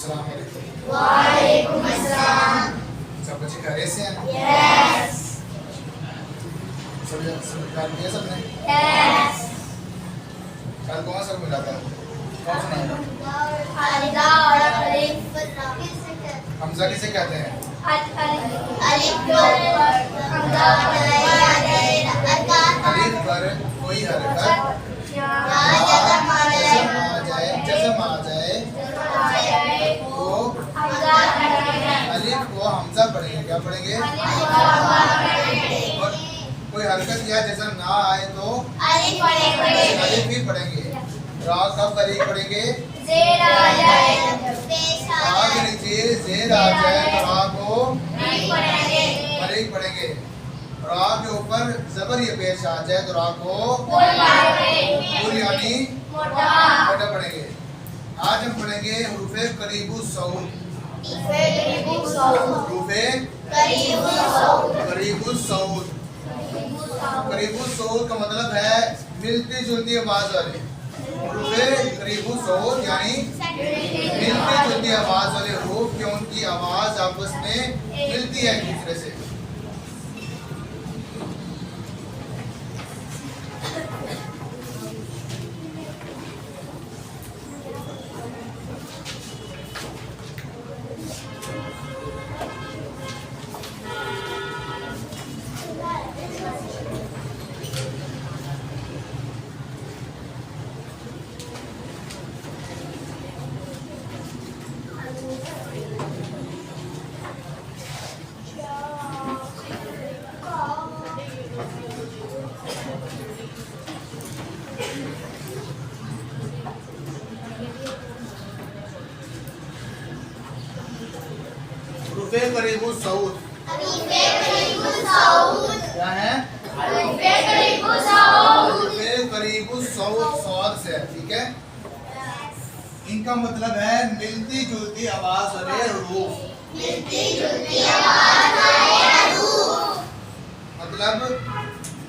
अस्सलाम वालेकुम। वालेकुम अस्सलाम। सब बच्चे खैरियत से हैं? यस सब काम किया सबने? यस। कल कौन सा मिला था? कौन सुनाएगा? अलिदा और अलिफ। हमजा किसे कहते हैं? अलिफ हमजा अलिफ पर कोई हरकत जज़म आ जाए तो अलिफ को हमजा पढ़ेंगे। क्या पढ़ेंगे? और कोई हरकत या जज़म ना आए तो अलिफ ही पढ़ेंगे। रा कब करीब पढ़ेंगे? रा के नीचे जेर आ जाए तो रा को करीब पढ़ेंगे। रा के ऊपर जबर ये पेश आ जाए तो रा को पुल यानी मोटा पढ़ेंगे। आज हम पढ़ेंगे हुरूफे करीबु सऊद। हुरूफे करीबु सऊद। करीबु सऊद का मतलब है मिलती जुलती आवाज वाले। हुरूफे करीबु सऊद यानी मिलती जुलती आवाज वाले हुरूफ कि उनकी आवाज आपस में मिलती है एक दूसरे से। हुरूफे करीबु सऊद क्या है? हुरूफे करीबु सऊद सौद से है, ठीक है। इनका मतलब है मिलती जुलती आवाज वाले हुरूफ। मतलब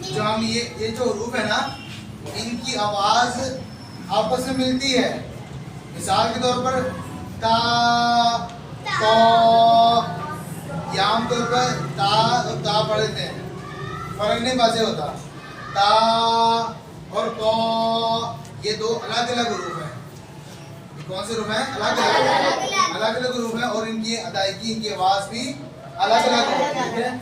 जो हम ये जो हुरूफ है ना, इनकी आवाज आपस में मिलती है। मिसाल के तौर पर ता तो ये आमतौर पर ता और ता पढ़ते हैं, फर्क नहीं वाज़ेह होता। ता और तो ये दो अलग अलग हुरूफ हैं। कौन से हुरूफ हैं? अलग अलग हुरूफ हैं और इनकी अदायगी इनकी आवाज़ भी अलग अलग होती है।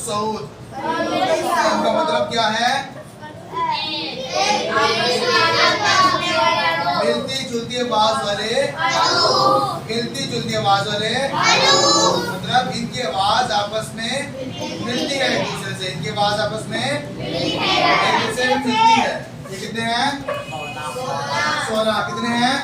सऊद। इनका मतलब क्या है? मिलती जुलती आवाज वाले, मिलती जुलती आवाज वाले, मतलब इनकी आवाज आपस में मिलती है एक दूसरे से, इनकी आवाज आपस में एक दूसरे से मिलती है। ये कितने हैं? 16। कितने हैं?